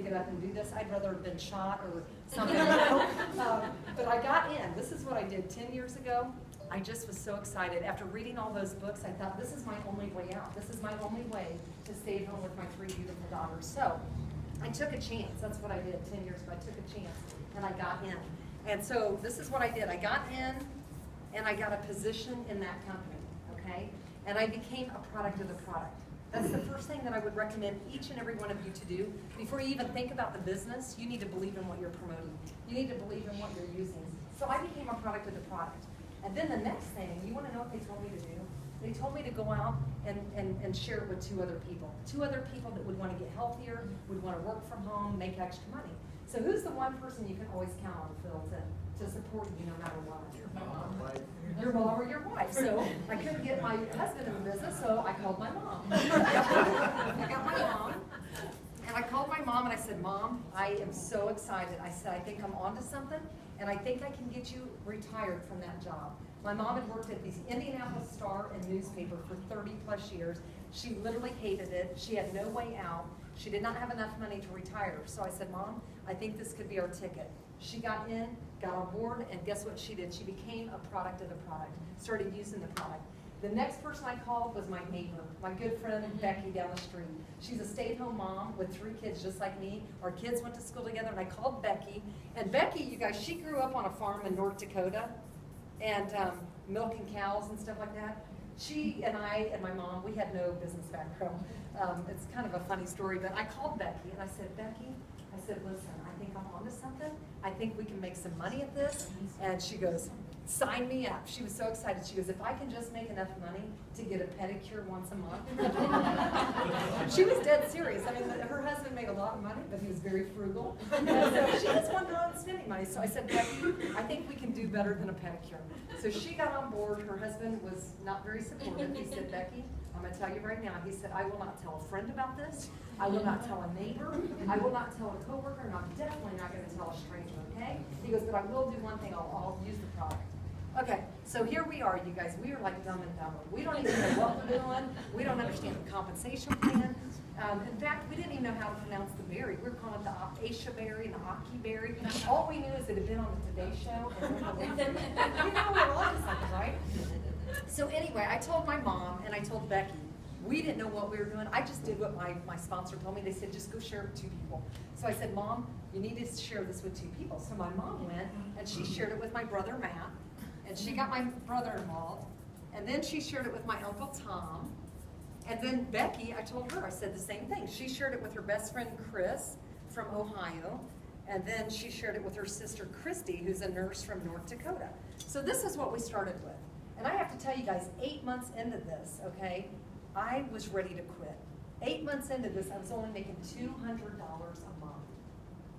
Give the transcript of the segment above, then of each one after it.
get up and do this. I'd rather have been shot or something. But I got in. This is what I did 10 years ago. I just was so excited. After reading all those books, I thought, this is my only way out. This is my only way to stay at home with my 3 beautiful daughters. So I took a chance. That's what I did 10 years ago. I took a chance, and I got in. And so this is what I did. I got in, and I got a position in that company, okay? And I became a product of the product. That's the first thing that I would recommend each and every one of you to do. Before you even think about the business, you need to believe in what you're promoting. You need to believe in what you're using. So I became a product of the product. And then the next thing, you want to know what they told me to do? They told me to go out and share it with 2 other people. 2 other people that would want to get healthier, would want to work from home, make extra money. So who's the one person you can always count on, Phil, to support you no matter what? Your mom. Your mom or your wife. So I couldn't get my husband in the business, so I called my mom. I got my mom, and I called my mom and I said, Mom, I am so excited. I said, I think I'm onto something, and I think I can get you retired from that job. My mom had worked at the Indianapolis Star and newspaper for 30 plus years. She literally hated it. She had no way out. She did not have enough money to retire. So I said, Mom, I think this could be our ticket. She got in, got on board, and guess what she did? She became a product of the product, started using the product. The next person I called was my neighbor, my good friend Becky down the street. She's a stay-at-home mom with 3 kids just like me. Our kids went to school together, and I called Becky. And Becky, you guys, she grew up on a farm in North Dakota, and milking cows and stuff like that. She and I and my mom, we had no business background. It's kind of a funny story, but I called Becky, and I said, Becky, I said, listen, I think I'm onto something. I think we can make some money at this. And she goes, sign me up. She was so excited. She goes, if I can just make enough money to get a pedicure once a month. She was dead serious. I mean, her husband made a lot of money, but he was very frugal. And so she just wanted on spending money. So I said, Becky, I think we can do better than a pedicure. So she got on board. Her husband was not very supportive. He said, Becky, I'm going to tell you right now. He said, I will not tell a friend about this. I will not tell a neighbor. I will not tell a coworker, and I'm definitely not going to tell a stranger, okay? He goes, but I will do one thing. I'll use the product. Okay, so here we are, you guys. We are like Dumb and Dumber. We don't even know what we're doing. We don't understand the compensation plan. In fact, we didn't even know how to pronounce the berry. We were calling it the Acacia berry and the Aki berry. All we knew is it had been on the Today Show. And you know, we were on to something, right? So anyway, I told my mom and I told Becky. We didn't know what we were doing. I just did what my sponsor told me. They said, just go share it with 2 people. So I said, Mom, you need to share this with 2 people. So my mom went and she shared it with my brother, Matt. And she got my brother involved. And then she shared it with my Uncle Tom. And then Becky, I told her, I said the same thing. She shared it with her best friend, Chris, from Ohio. And then she shared it with her sister, Christy, who's a nurse from North Dakota. So this is what we started with. And I have to tell you guys, 8 months into this, okay, I was ready to quit. 8 months into this, I was only making $200 a month.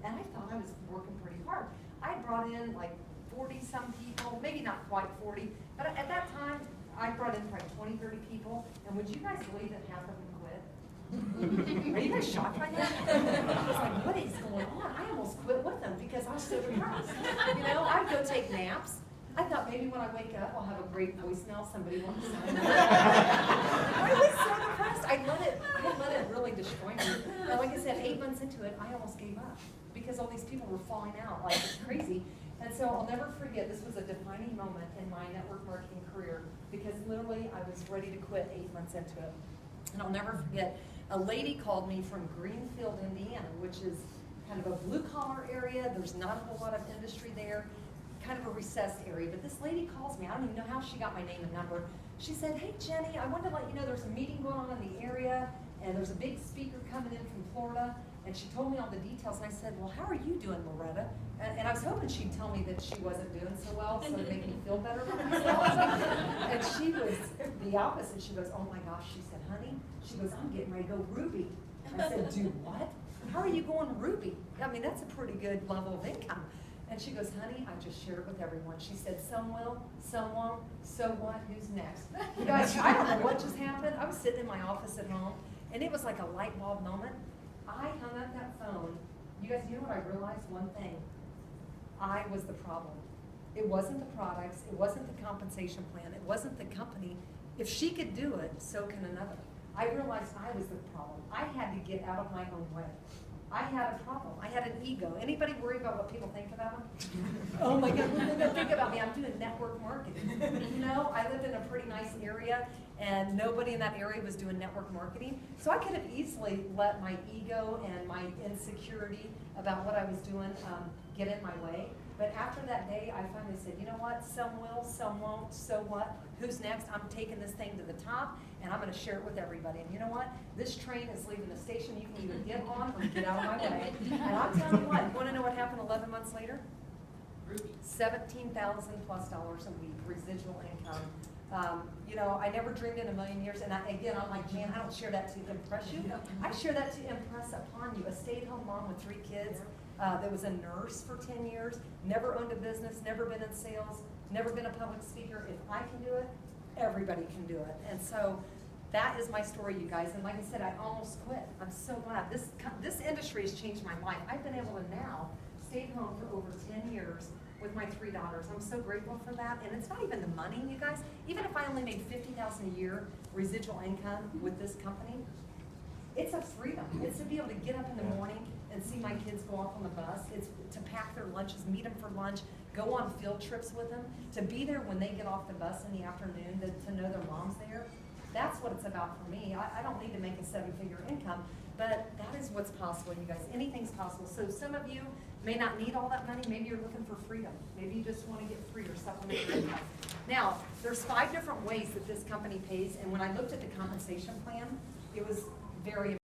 And I thought I was working pretty hard. I brought in like 40-some people, maybe not quite 40, but at that time, I brought in probably 20, 30 people. And would you guys believe that half of them quit? Are you guys shocked by that? I was like, what is going on? I almost quit with them because I was so depressed. You know, I'd go take naps. I thought maybe when I wake up, I'll have a great voicemail. Somebody wants to sign up. I was so depressed. I let it really destroy me. And like I said, 8 months into it, I almost gave up because all these people were falling out like it's crazy. And so I'll never forget, this was a defining moment in my network marketing career because literally I was ready to quit 8 months into it. And I'll never forget, a lady called me from Greenfield, Indiana, which is kind of a blue-collar area. There's not a whole lot of industry there. Kind of a recessed area, but this lady calls me. I don't even know how she got my name and number. She said, hey, Jenny, I wanted to let you know there's a meeting going on in the area, and there's a big speaker coming in from Florida, and she told me all the details, and I said, well, how are you doing, Loretta? And I was hoping she'd tell me that she wasn't doing so well, so it'd make me feel better about myself. And she was the opposite. She goes, oh my gosh, she said, honey, she goes, I'm getting ready to go Ruby. I said, do what? How are you going Ruby? I mean, that's a pretty good level of income. And she goes, honey, I just shared it with everyone. She said, some will, some won't, so what, who's next? You guys, I don't know what just happened. I was sitting in my office at home, and it was like a light bulb moment. I hung up that phone. You guys, you know what I realized? One thing. I was the problem. It wasn't the products. It wasn't the compensation plan. It wasn't the company. If she could do it, so can another. I realized I was the problem. I had to get out of my own way. I had a problem. I had an ego. Anybody worry about what people think about them? Oh my God, what are they gonna think about me? I'm doing network marketing. You know, I lived in a pretty nice area, and nobody in that area was doing network marketing. So I could have easily let my ego and my insecurity about what I was doing get in my way. But after that day, I finally said, you know what? Some will, some won't, so what? Who's next? I'm taking this thing to the top, and I'm gonna share it with everybody. And you know what? This train is leaving the station. You can either get on or get out of my way. And I'm telling you what, you wanna know what happened 11 months later? $17,000+ a week, residual income. You know, I never dreamed in a million years, and again, I'm like, Jan, I don't share that to impress you. I share that to impress upon you. A stay-at-home mom with 3 kids, that was a nurse for 10 years, never owned a business, never been in sales, never been a public speaker. If I can do it, everybody can do it. And so that is my story, you guys. And like I said, I almost quit. I'm so glad. This industry has changed my life. I've been able to now stay home for over 10 years with my 3 daughters. I'm so grateful for that. And it's not even the money, you guys. Even if I only made $50,000 a year residual income with this company, it's a freedom. It's to be able to get up in the morning and see my kids go off on the bus. It's to pack their lunches, meet them for lunch, go on field trips with them, to be there when they get off the bus in the afternoon, to know their mom's there. That's what it's about for me. I don't need to make a 7-figure income, but that is what's possible, you guys. Anything's possible. So some of you may not need all that money. Maybe you're looking for freedom. Maybe you just want to get free or supplement your income. Now, there's 5 different ways that this company pays, and when I looked at the compensation plan, it was very